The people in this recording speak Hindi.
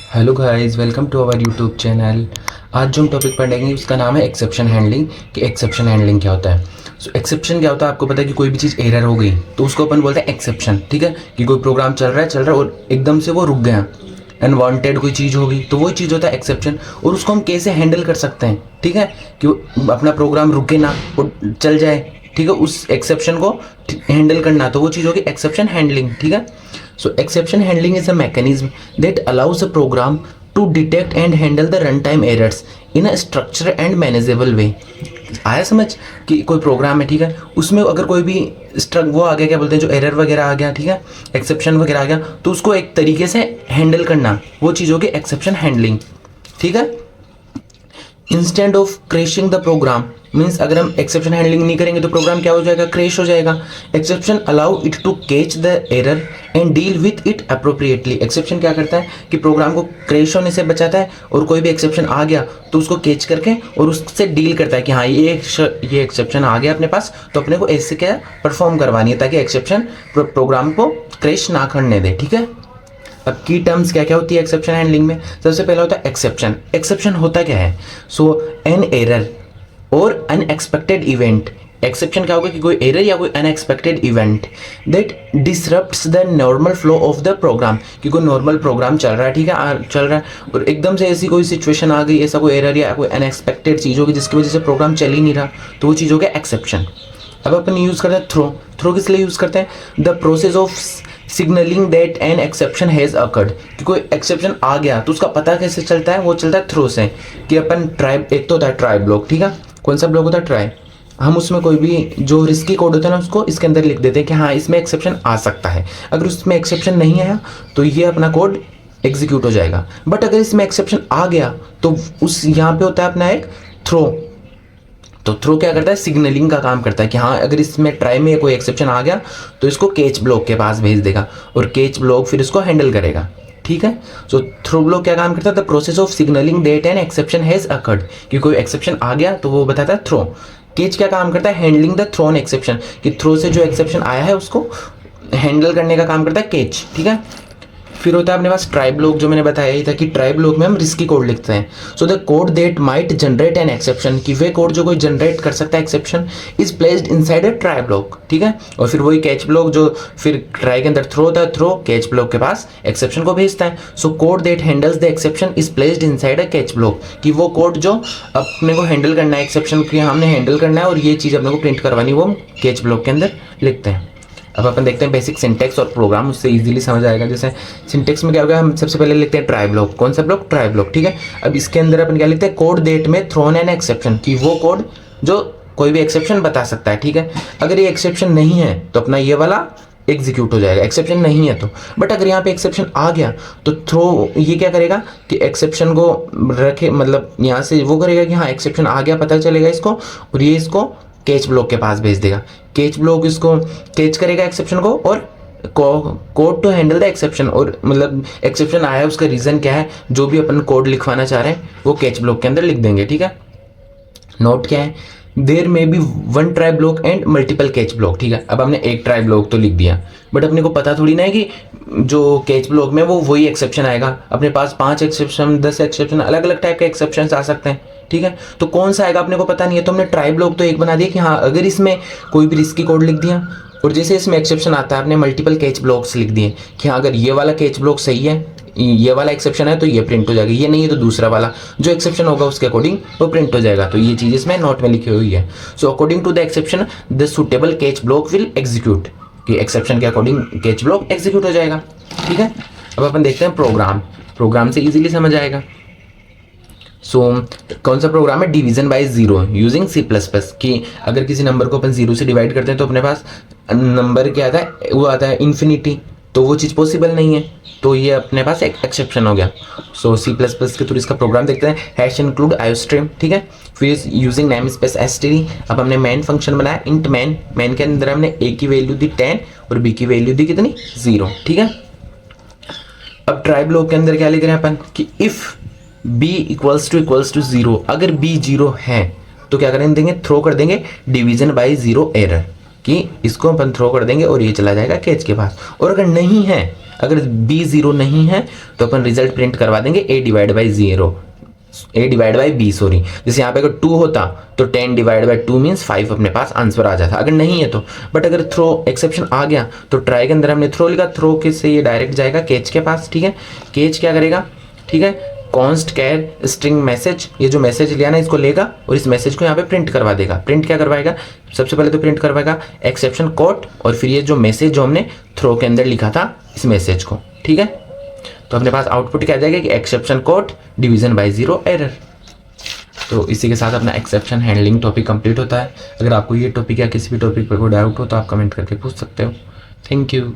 Hello guys, welcome to our YouTube channel. आज जो हम टॉपिक पढ़ेंगे उसका नाम है एक्सेप्शन हैंडलिंग। कि एक्सेप्शन हैंडलिंग क्या होता है। सो एक्सेप्शन क्या होता है, आपको पता है कि कोई भी चीज़ एरर हो गई तो उसको अपन बोलते हैं एक्सेप्शन। ठीक है, कि कोई प्रोग्राम चल रहा है और एकदम से वो रुक गया, अनवांटेड कोई चीज़ होगी तो वो चीज़ होता है एक्सेप्शन। और उसको हम कैसे हैंडल कर सकते हैं, ठीक है, कि अपना प्रोग्राम रुके ना और चल जाए। ठीक है, उस एक्सेप्शन को हैंडल करना, तो वो चीज़ होगी एक्सेप्शन हैंडलिंग। ठीक है, so exception handling is a mechanism that allows a program to detect and handle the runtime errors in a structured and manageable way। आया समझ कि कोई प्रोग्राम है, ठीक है, उसमें अगर कोई भी वो आ गया, क्या बोलते हैं, जो एरर वगैरह आ गया, ठीक है, एक्सेप्शन वगैरह आ गया, तो उसको एक तरीके से हैंडल करना, वो चीज़ होगी एक्सेप्शन हैंडलिंग। ठीक है, instant of crashing the program means अगर हम एक्सेप्शन हैंडलिंग नहीं करेंगे तो प्रोग्राम क्या हो जाएगा, क्रैश हो जाएगा। Exception allow it to catch the error and deal with it appropriately. Exception क्या करता है कि प्रोग्राम को क्रैश होने से बचाता है, और कोई भी एक्सेप्शन आ गया तो उसको कैच करके और उससे डील करता है कि हाँ ये एक्सेप्शन आ गया अपने पास, तो अपने को ऐसे क्या परफॉर्म करवानी है ताकि एक्सेप्शन प्रोग्राम को क्रैश ना करने दे। ठीक है, अब की टर्म्स क्या क्या होती है एक्सेप्शन हैंडलिंग में। सबसे पहला होता है एक्सेप्शन। एक्सेप्शन होता क्या है, सो एन एरर और अनएक्सपेक्टेड इवेंट। एक्सेप्शन क्या होगा कि कोई एरर या कोई unexpected event that disrupts the normal flow of the program. कि कोई नॉर्मल प्रोग्राम चल रहा है, ठीक है, चल रहा है, और एकदम से ऐसी कोई सिचुएशन आ गई, ऐसा कोई एरर या कोई अनएक्सपेक्टेड चीज़ होगी जिसकी वजह से प्रोग्राम चल ही नहीं रहा, तो वो चीज़ हो गया एक्सेप्शन। अब अपन यूज़ करते हैं थ्रो। थ्रो किस लिए यूज़ करते हैं, the process of signalling that an exception has occurred. कि कोई एक्सेप्शन आ गया तो उसका पता कैसे चलता है, वो चलता है थ्रो से। कि अपन ट्राई, एक तो होता है ट्राई ब्लॉक, ठीक है, कौन सा ब्लॉक होता है, ट्राई। हम उसमें कोई भी जो रिस्की कोड होता है ना उसको इसके अंदर लिख देते हैं कि हाँ इसमें एक्सेप्शन आ सकता है। अगर उसमें एक्सेप्शन नहीं आया तो ये अपना कोड एग्जीक्यूट हो जाएगा। बट अगर इसमें एक्सेप्शन आ गया तो उस यहाँ पे होता है अपना एक थ्रो। तो थ्रो क्या करता है, सिग्नलिंग का काम करता है कि हाँ अगर इसमें ट्राई में कोई एक्सेप्शन आ गया तो इसको कैच ब्लॉक के पास भेज देगा और कैच ब्लॉक फिर इसको हैंडल करेगा। ठीक है, सो थ्रो ब्लॉक क्या काम करता है, the process of signalling that an exception has occurred. कि कोई एक्सेप्शन आ गया तो वो बताता है थ्रो। केच क्या काम करता है, हैंडलिंग द थ्रोन एक्सेप्शन। कि थ्रो से जो एक्सेप्शन आया है उसको हैंडल करने का काम करता है केच। ठीक है, फिर होता है अपने पास ट्राई ब्लॉक, जो मैंने बताया ही था कि ट्राई ब्लॉक में हम रिस्की कोड लिखते हैं। So the code that might generate an exception. कि वे कोड जो कोई जनरेट कर सकता है exception is placed inside a try block. ठीक है, और फिर वही कैच ब्लॉक जो फिर ट्राई के अंदर थ्रो होता है, थ्रो कैच ब्लॉक के पास एक्सेप्शन को भेजता है। So code that handles the exception is placed inside a catch block. कि वो कोड जो अपने को हैंडल करना है, एक्सेप्शन की हमने हैंडल करना है और ये चीज़ अपने को प्रिंट करवानी, वो हम कैच ब्लॉक के अंदर लिखते हैं। अब अपन देखते हैं बेसिक सिंटेक्स और प्रोग्राम, उससे इजीली समझ आएगा। जैसे सिंटेक्स में क्या होगा, हम सबसे पहले लिखते हैं ट्राई ब्लॉक। कौन सा ब्लॉक, ट्राई ब्लॉक। ठीक है, अब इसके अंदर अपन क्या लिखते हैं, कोड दैट में थ्रोन एन एक्सेप्शन। कि वो कोड जो कोई भी एक्सेप्शन बता सकता है। ठीक है, अगर ये एक्सेप्शन नहीं है तो अपना ये वाला एग्जीक्यूट हो जाएगा, एक्सेप्शन नहीं है तो। बट अगर यहाँ पे एक्सेप्शन आ गया तो थ्रो ये क्या करेगा कि एक्सेप्शन को रखे, मतलब यहाँ से वो करेगा कि हाँ एक्सेप्शन आ गया, पता चलेगा इसको, और ये इसको कैच ब्लॉक के पास भेज देगा। कैच ब्लॉक इसको कैच करेगा एक्सेप्शन को, और code to handle the exception, और मतलब एक्सेप्शन आया है उसका रीज़न क्या है, जो भी अपन कोड लिखवाना चाह रहे हैं वो कैच ब्लॉक के अंदर लिख देंगे। ठीक है, नोट क्या है, देर में be one try block and multiple catch block. ठीक है, अब हमने एक ट्राई ब्लॉक तो लिख दिया, बट अपने को पता थोड़ी ना है कि जो कैच ब्लॉक में वो वही एक्सेप्शन आएगा। अपने पास 5 एक्सेप्शन, 10 एक्सेप्शन, अलग अलग टाइप के एक्सेप्शन आ सकते हैं। ठीक है, तो कौन सा आएगा अपने को पता नहीं है, तो हमने ट्राई ब्लॉक तो एक बना दिया कि हाँ अगर इसमें कोई भी रिस्की कोड लिख दिया और जैसे इसमें एक्सेप्शन आता है आपने मल्टीपल कैच ब्लॉक्स लिख दिए कि हाँ अगर ये वाला कैच ब्लॉक सही है, ये वाला एक्सेप्शन है तो ये प्रिंट हो जाएगा, ये नहीं है तो दूसरा वाला जो एक्सेप्शन होगा उसके अकॉर्डिंग वो प्रिंट हो जाएगा। तो ये चीज़ इसमें नोट में लिखी हुई है। So according to the exception the suitable catch block will execute. कि एक्सेप्शन के अकॉर्डिंग कैच ब्लॉक एग्जीक्यूट हो जाएगा। ठीक है, अब अपन देखते हैं प्रोग्राम। प्रोग्राम से इजीली समझ आएगा। सो कौन सा प्रोग्राम है, division by zero using C++। कि अगर किसी नंबर को अपन जीरो से डिवाइड करते हैं तो अपने पास नंबर क्या आता है, वो आता है इन्फिनिटी, तो वो चीज़ पॉसिबल नहीं है, तो ये अपने पास एक एक्सेप्शन हो गया। सो C++ के थ्रू इसका प्रोग्राम देखते हैं। Hash include iostream. ठीक है, फिर यूजिंग नेम स्पेस std। अब हमने मैन फंक्शन बनाया, इंट मैन। मैन के अंदर हमने a की वैल्यू दी 10 और b की वैल्यू दी कितनी, 0। ठीक है, अब ट्राई ब्लॉक के अंदर क्या लिख रहे हैं अपन कि इफ b इक्वल्स टू 0, अगर b 0 है तो क्या करें देंगे, थ्रो कर देंगे डिवीजन बाय जीरो एरर। कि इसको अपन थ्रो कर देंगे और ये चला जाएगा कैच के पास। और अगर नहीं है, अगर बी ज़ीरो नहीं है तो अपन रिजल्ट प्रिंट करवा देंगे a divide by b, sorry. जैसे यहाँ पे अगर 2 होता तो 10 डिवाइड बाई 2 मीन्स 5 अपने पास आंसर आ जाता, अगर नहीं है तो। बट अगर थ्रो एक्सेप्शन आ गया तो ट्राई के अंदर हमने थ्रो लिखा, थ्रो के से ये डायरेक्ट जाएगा कैच के पास, ठीक है। कैच क्या करेगा, ठीक है, कॉन्स्ट कैर स्ट्रिंग मैसेज, ये जो मैसेज लिया ना इसको लेगा और इस मैसेज को यहाँ पे प्रिंट करवा देगा। प्रिंट क्या करवाएगा, सबसे पहले तो प्रिंट करवाएगा एक्सेप्शन कोड और फिर ये जो मैसेज जो हमने थ्रो के अंदर लिखा था इस मैसेज को, ठीक है। तो अपने पास आउटपुट क्या आ जाएगा कि exception code division bye 0 error. तो इसी के साथ अपना एक्सेप्शन हैंडलिंग टॉपिक कंप्लीट होता है। अगर आपको ये टॉपिक या किसी भी टॉपिक पर कोई डाउट हो तो आप कमेंट करके पूछ सकते हो। Thank you.